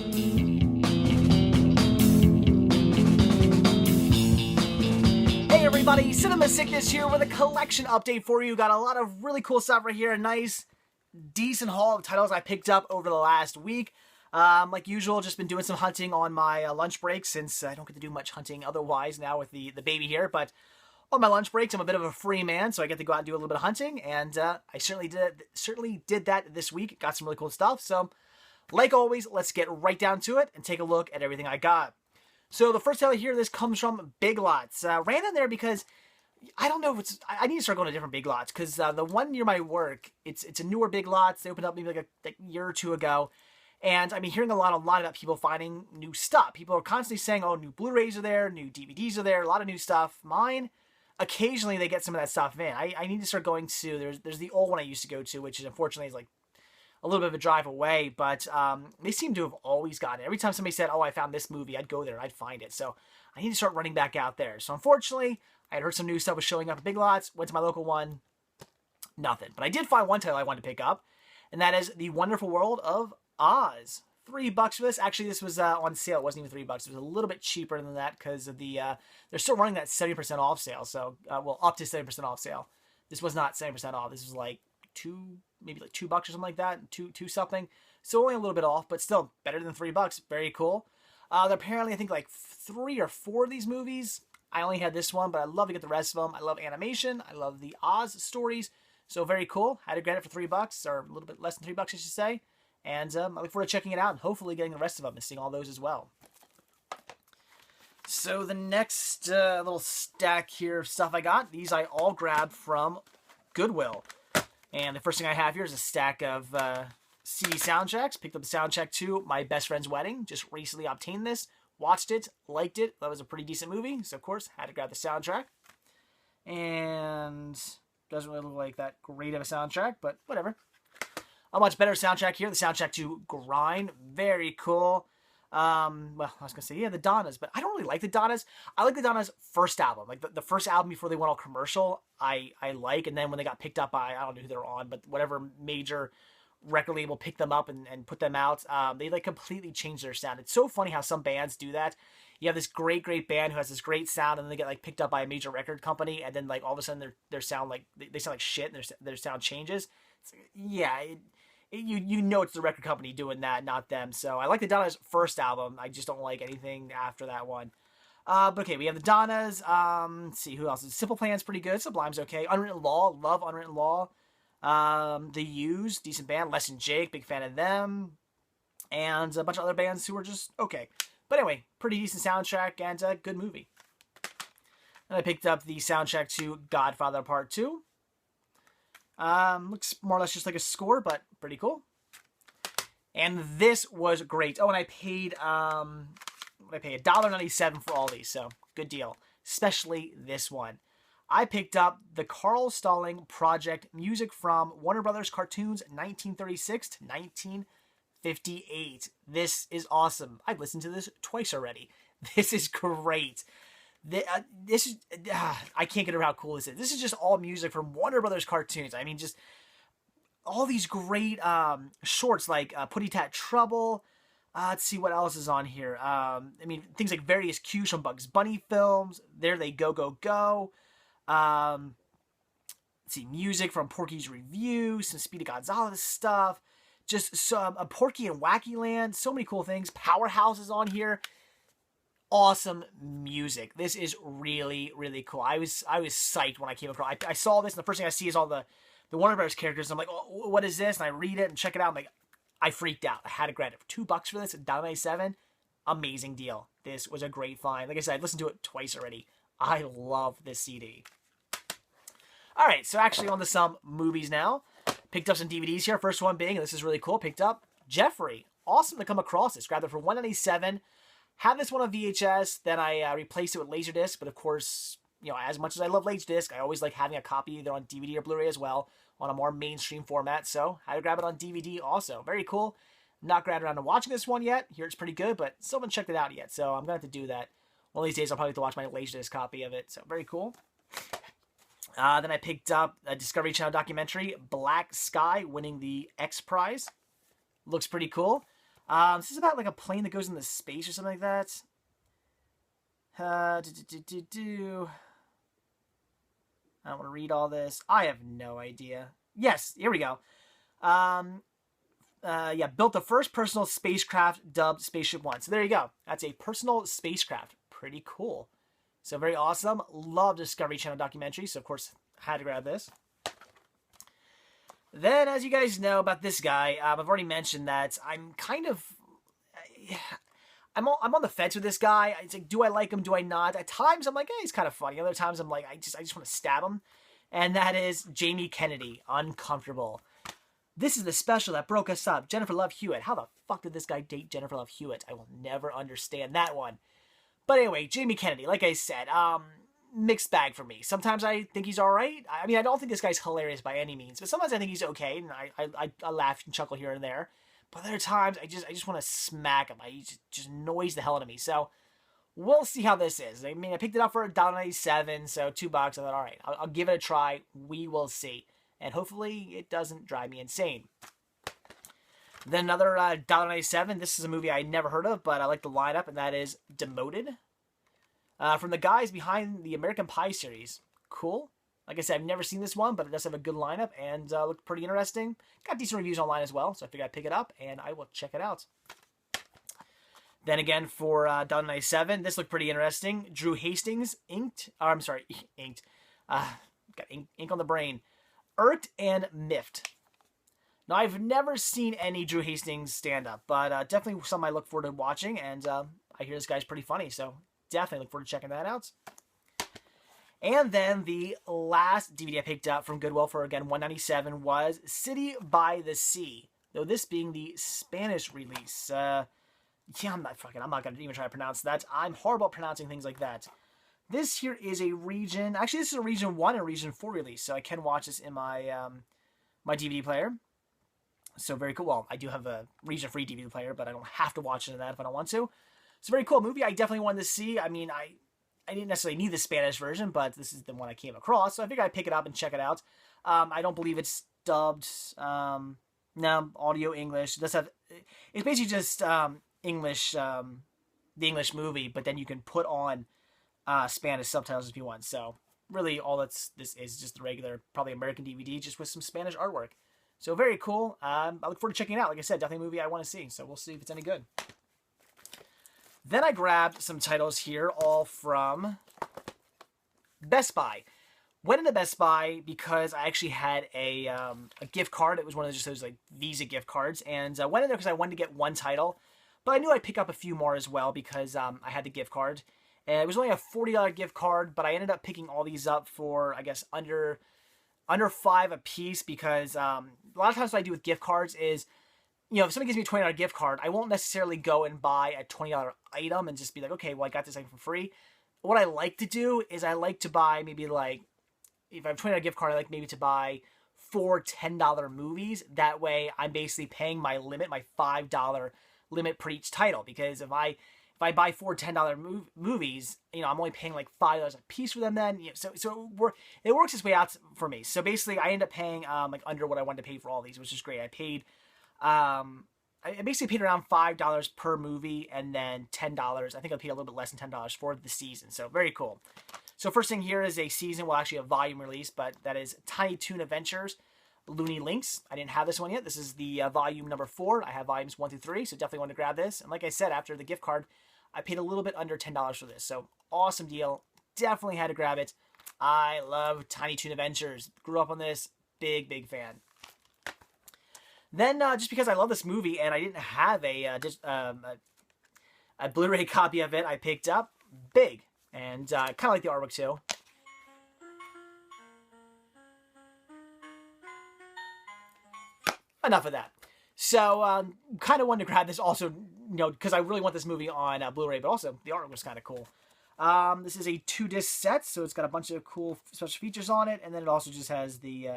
Hey everybody, Cinema Sickness here with a collection update for you. Got a lot of really cool stuff right here. A nice, decent haul of titles I picked up over the last week. Like usual, just been doing some hunting on my lunch break since I don't get to do much hunting otherwise now with the baby here. But on my lunch breaks, I'm a bit of a free man, so I get to go out and do a little bit of hunting. And I certainly did that this week. Got some really cool stuff. So, like always, let's get right down to it and take a look at everything I got. So the first title here, this comes from Big Lots. Ran in there because I don't know if it's. I need to start going to different Big Lots because the one near my work, it's a newer Big Lots. They opened up maybe like a year or two ago, and I've been hearing a lot about people finding new stuff. People are constantly saying, "Oh, new Blu-rays are there, new DVDs are there, a lot of new stuff." Mine, occasionally they get some of that stuff in. I need to start going to. There's the old one I used to go to, which is unfortunately is like a little bit of a drive away, but they seem to have always gotten it. Every time somebody said, "Oh, I found this movie," I'd go there and I'd find it. So I need to start running back out there. So unfortunately, I had heard some new stuff was showing up at Big Lots. Went to my local one, nothing. But I did find one title I wanted to pick up, and that is The Wonderful World of Oz. $3 for this. Actually, this was on sale. It wasn't even $3. It was a little bit cheaper than that because of the they're still running that 70% off sale. So well, up to 70% off sale. This was not 70% off. This was like maybe like $2 or something like that, two something. So only a little bit off, but still better than $3. Very cool. There apparently I think like 3 or 4 of these movies. I only had this one, but I'd love to get the rest of them. I love animation. I love the Oz stories. So very cool. Had to get it for $3 or a little bit less than $3, I should say. And I look forward to checking it out and hopefully getting the rest of them and seeing all those as well. So the next little stack here of stuff I got, these I all grabbed from Goodwill. And the first thing I have here is a stack of CD soundtracks. Picked up the soundtrack to My Best Friend's Wedding. Just recently obtained this. Watched it. Liked it. That was a pretty decent movie. So, of course, had to grab the soundtrack. And doesn't really look like that great of a soundtrack, but whatever. A much better soundtrack here. The soundtrack to Grind. Very cool. Well, I was going to say, yeah, the Donnas, but I don't really like the Donnas. I like the Donnas' first album. Like, the first album before they went all commercial, I like. And then when they got picked up by, I don't know who they're on, but whatever major record label picked them up and put them out, they, like, completely changed their sound. It's so funny how some bands do that. You have this great band who has this great sound, and then they get, like, picked up by a major record company, and then, like, all of a sudden their sound, like, they sound like shit, and their sound changes. It's, yeah, you know it's the record company doing that, not them. So I like the Donnas' first album. I just don't like anything after that one. But okay, we have the Donnas. Let's see, who else? Simple Plan's pretty good. Sublime's okay. Unwritten Law, love Unwritten Law. The Used, decent band. Less Than Jake, big fan of them. And a bunch of other bands who are just okay. But anyway, pretty decent soundtrack and a good movie. And I picked up the soundtrack to Godfather Part 2. Looks more or less just like a score, but pretty cool. And this was great. Oh, and I paid, what did I pay? $1.97 for all these, so good deal. Especially this one. I picked up the Carl Stalling Project music from Warner Brothers Cartoons 1936 to 1958. This is awesome. I've listened to this twice already. This is great. This is, I can't get over how cool this is. This is just all music from Warner Brothers Cartoons. I mean, just all these great shorts like Putty Tat Trouble. Let's see what else is on here. I mean, things like various cues from Bugs Bunny films. There They Go, Go, Go. Let's see, music from Porky's Review, some Speedy Gonzales stuff. Just some Porky and Wacky Land. So many cool things. Powerhouse is on here. Awesome music. This is really cool. I was psyched when I came across. I saw this, and the first thing I see is all the Warner Brothers characters. I'm like, oh, what is this? And I read it and check it out. I'm like, I freaked out. I had to grab it for $2 for this at $1.97. Amazing deal. This was a great find. Like I said, I listened to it twice already. I love this CD. All right, so actually on to some movies now. Picked up some DVDs here. First one being, and this is really cool, picked up Jeffrey. Awesome to come across this. Grabbed it for $1.97. Had this one on VHS, then I replaced it with Laserdisc, but of course, you know, as much as I love Laserdisc, I always like having a copy either on DVD or Blu-ray as well, on a more mainstream format, so I had to grab it on DVD also. Very cool. Not grabbed around to watching this one yet. Here it's pretty good, but still haven't checked it out yet, so I'm going to have to do that. One of these days I'll probably have to watch my Laserdisc copy of it, so very cool. Then I picked up a Discovery Channel documentary, Black Sky, winning the X Prize. Looks pretty cool. This is about like a plane that goes into space or something like that. I don't want to read all this. I have no idea. Yes, here we go. Yeah, built the first personal spacecraft dubbed Spaceship One. So there you go. That's a personal spacecraft. Pretty cool. So very awesome. Love Discovery Channel documentaries. So of course, had to grab this. Then, as you guys know about this guy, I've already mentioned that I'm kind of... I'm on the fence with this guy. It's like, do I like him? Do I not? At times, I'm like, he's kind of funny. Other times, I'm like, I just want to stab him. And that is Jamie Kennedy, Uncomfortable. This is the special that broke us up. Jennifer Love Hewitt. How the fuck did this guy date Jennifer Love Hewitt? I will never understand that one. But anyway, Jamie Kennedy, like I said, mixed bag for me. Sometimes I think he's all right. I mean, I don't think this guy's hilarious by any means, but sometimes I think he's okay, and I laugh and chuckle here and there. But other times, I just want to smack him. He just annoys the hell out of me. So we'll see how this is. I mean, I picked it up for $1.97, so $2. I thought, all right, I'll give it a try. We will see, and hopefully it doesn't drive me insane. Then another $1.97. This is a movie I never heard of, but I like the lineup, and that is Demoted. From the guys behind the American Pie series. Cool. Like I said, I've never seen this one, but it does have a good lineup and looked pretty interesting. Got decent reviews online as well, so I figured I'd pick it up, and I will check it out. Then again, for $1.97, this looked pretty interesting. Drew Hastings, inked. Got ink on the brain. Irked and Miffed. Now, I've never seen any Drew Hastings stand-up, but definitely something I look forward to watching, and I hear this guy's pretty funny, so definitely look forward to checking that out. And then the last DVD I picked up from Goodwill for, again, $1.97 was City by the Sea, though this being the Spanish release. Yeah, I'm not going to even try to pronounce that. I'm horrible at pronouncing things like that. This here is a region, actually this is a region 1 and region 4 release, so I can watch this in my my DVD player. So very cool. Well, I do have a region free DVD player, but I don't have to watch it in that if I don't want to. It's a very cool movie. I definitely wanted to see. I mean, I didn't necessarily need the Spanish version, but this is the one I came across, so I figured I'd pick it up and check it out. I don't believe it's dubbed. No, audio English. It's basically just English, the English movie, but then you can put on Spanish subtitles if you want. So really, all this is just the regular, probably American DVD, just with some Spanish artwork. So very cool. I look forward to checking it out. Like I said, definitely a movie I want to see. So we'll see if it's any good. Then I grabbed some titles here, all from Best Buy. Went into Best Buy because I actually had a gift card. It was one of those like Visa gift cards, and I went in there because I wanted to get one title, but I knew I'd pick up a few more as well because I had the gift card. And it was only a $40 gift card, but I ended up picking all these up for, I guess, under $5 a piece, because a lot of times what I do with gift cards is, you know, if somebody gives me a $20 gift card, I won't necessarily go and buy a $20 item and just be like, okay, well, I got this item for free. What I like to do is I like to buy maybe like, if I have a $20 gift card, I like maybe to buy 4 $10 movies. That way I'm basically paying my limit, my $5 limit per each title, because if I buy 4 $10 movies, you know, I'm only paying like $5 a piece for them then. You know, so it works its way out for me. So basically, I end up paying like under what I wanted to pay for all these, which is great. I basically paid around $5 per movie, and then $10. I think I paid a little bit less than $10 for the season. So very cool. So first thing here is a season, well, actually a volume release, but that is Tiny Toon Adventures, Looney Links. I didn't have this one yet. This is the volume number 4. I have volumes 1 through 3, so definitely want to grab this. And like I said, after the gift card, I paid a little bit under $10 for this. So awesome deal. Definitely had to grab it. I love Tiny Toon Adventures. Grew up on this. Big, big fan. Then just because I love this movie and I didn't have a Blu-ray copy of it, I picked up Big. And kind of like the artwork too. Enough of that. So, kind of wanted to grab this also, you know, because I really want this movie on Blu-ray, but also the artwork was kind of cool. This is a 2-disc set, so it's got a bunch of cool special features on it, and then it also just has the,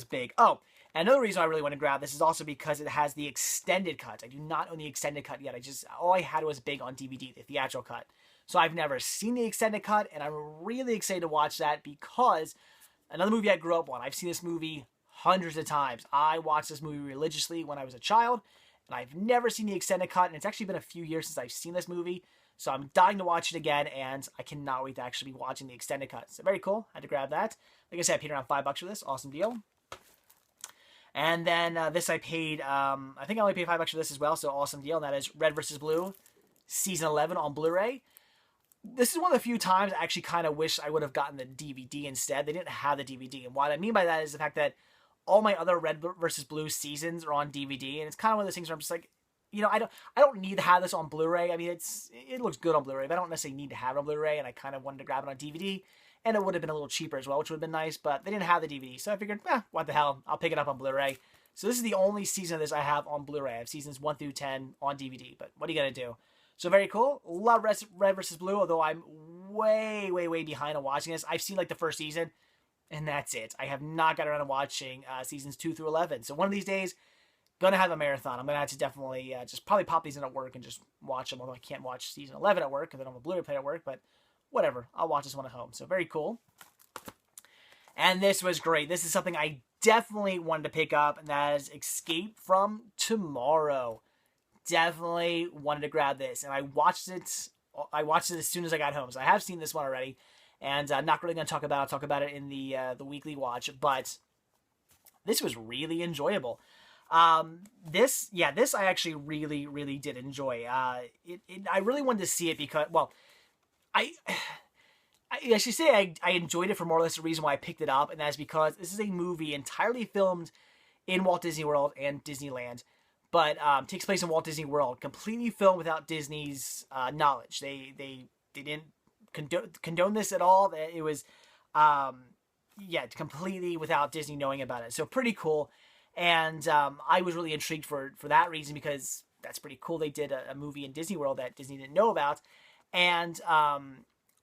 Big. Oh, and another reason I really want to grab this is also because it has the extended cut. I do not own the extended cut yet. All I had was Big on DVD, the theatrical cut. So I've never seen the extended cut, and I'm really excited to watch that because another movie I grew up on. I've seen this movie hundreds of times. I watched this movie religiously when I was a child, and I've never seen the extended cut, and it's actually been a few years since I've seen this movie, so I'm dying to watch it again, and I cannot wait to actually be watching the extended cut. So very cool. Had to grab that. Like I said, I paid around $5 for this. Awesome deal. And then this I paid, I think I only paid $5 for this as well, so awesome deal. And that is Red vs. Blue, Season 11 on Blu-ray. This is one of the few times I actually kind of wish I would have gotten the DVD instead. They didn't have the DVD. And what I mean by that is the fact that all my other Red vs. Blue seasons are on DVD. And it's kind of one of those things where I'm just like, you know, I don't need to have this on Blu-ray. I mean, it looks good on Blu-ray, but I don't necessarily need to have it on Blu-ray. And I kind of wanted to grab it on DVD. And it would have been a little cheaper as well, which would have been nice. But they didn't have the DVD. So I figured, what the hell? I'll pick it up on Blu-ray. So this is the only season of this I have on Blu-ray. I have seasons 1 through 10 on DVD. But what are you going to do? So very cool. Love Red vs. Blue, although I'm way, way, way behind on watching this. I've seen like the first season, and that's it. I have not got around to watching seasons 2 through 11. So one of these days, gonna have a marathon. I'm gonna have to definitely just probably pop these in at work and just watch them. Although I can't watch season 11 at work because I don't have a Blu-ray player at work. But whatever, I'll watch this one at home. So very cool. And this was great. This is something I definitely wanted to pick up, and that is Escape from Tomorrow. Definitely wanted to grab this, and I watched it as soon as I got home. So I have seen this one already, and not really going to talk about it. I'll talk about it in the weekly watch, but this was really enjoyable. This I actually really, really did enjoy. I really wanted to see it because, well, I should say I enjoyed it for more or less the reason why I picked it up, and that's because this is a movie entirely filmed in Walt Disney World and Disneyland, but takes place in Walt Disney World, completely filmed without Disney's knowledge. They didn't condone this at all. It was, completely without Disney knowing about it. So pretty cool, and I was really intrigued for that reason because that's pretty cool. They did a movie in Disney World that Disney didn't know about, and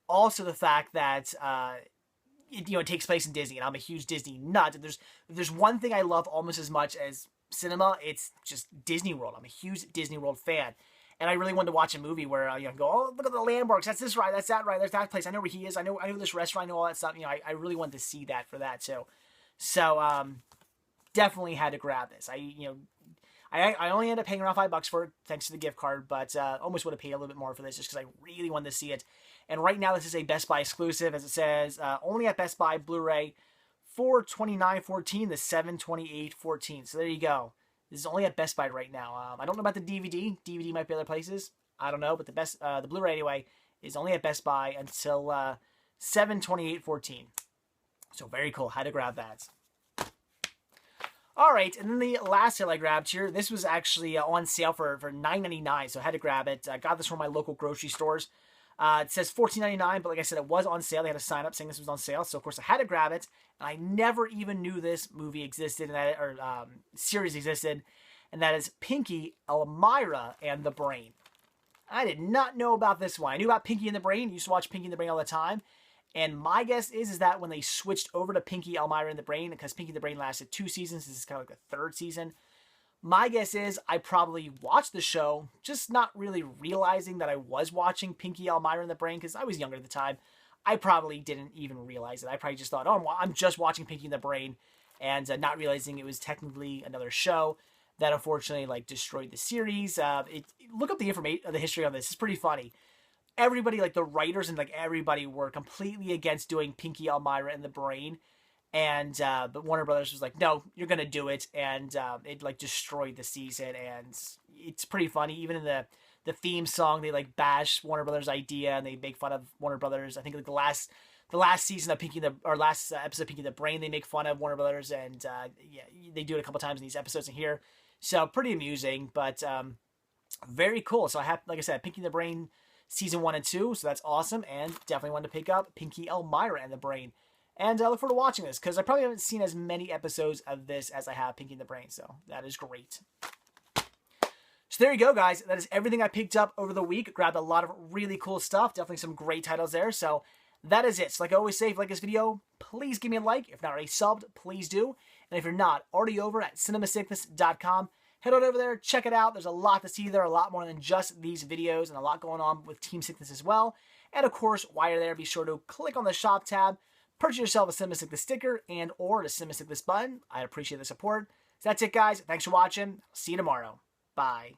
also the fact that it takes place in Disney, and I'm a huge Disney nut. If there's one thing I love almost as much as cinema, it's just Disney World. I'm a huge Disney World fan, and I really wanted to watch a movie where go, oh, look at the landmarks. That's this ride. That's that ride. There's that place. I know where he is. I know this restaurant. I know all that stuff. I really wanted to see that for that too. So definitely had to grab this. I only ended up paying around $5 for it thanks to the gift card, but almost would have paid a little bit more for this just because I really wanted to see it. And right now this is a Best Buy exclusive, as it says, only at Best Buy Blu-ray. $429.14 to $728.14. So there you go. This is only at Best Buy right now. I don't know about the DVD. DVD might be other places. I don't know, but the Blu-ray anyway is only at Best Buy until $728.14. So very cool. Had to grab that. All right, and then the last sale I grabbed here. This was actually on sale for $9.99, so I had to grab it. I got this from my local grocery stores. It says $14.99, but like I said, it was on sale. They had a sign up saying this was on sale, so of course I had to grab it. And I never even knew this movie existed, or series existed, and that is Pinky, Elmira, and the Brain. I did not know about this one. I knew about Pinky and the Brain. I used to watch Pinky and the Brain all the time. And my guess is that when they switched over to Pinky, Elmira, and the Brain, because Pinky and the Brain lasted 2 seasons, this is kind of like the 3rd season. My guess is I probably watched the show, just not really realizing that I was watching Pinky, Elmira, and the Brain, because I was younger at the time. I probably didn't even realize it. I probably just thought, oh, I'm just watching Pinky and the Brain, and not realizing it was technically another show that unfortunately destroyed the series. Look up the history on this. It's pretty funny. Everybody, the writers and everybody were completely against doing Pinky, Elmira, and the Brain. And but Warner Brothers was like, no, you're gonna do it, and it destroyed the season. And it's pretty funny. Even in the theme song, they bash Warner Brothers' idea, and they make fun of Warner Brothers. I think the last season of last episode of Pinky the Brain, they make fun of Warner Brothers, and they do it a couple times in these episodes in here. So pretty amusing, but very cool. So I have, like I said, Pinky the Brain season 1 and 2, so that's awesome, and definitely wanted to pick up Pinky, Elmira, and the Brain. And I look forward to watching this, because I probably haven't seen as many episodes of this as I have Pinky and the Brain, so that is great. So there you go, guys. That is everything I picked up over the week. Grabbed a lot of really cool stuff. Definitely some great titles there, so that is it. So like I always say, if you like this video, please give me a like. If not already subbed, please do. And if you're not already over at cinemasickness.com, head on over there, check it out. There's a lot to see there, a lot more than just these videos, and a lot going on with Team Sickness as well. And of course, while you're there, be sure to click on the shop tab, purchase yourself a Cinema Sickness sticker and or the Cinema Sickness button. I'd appreciate the support. So that's it, guys. Thanks for watching. See you tomorrow. Bye. Bye.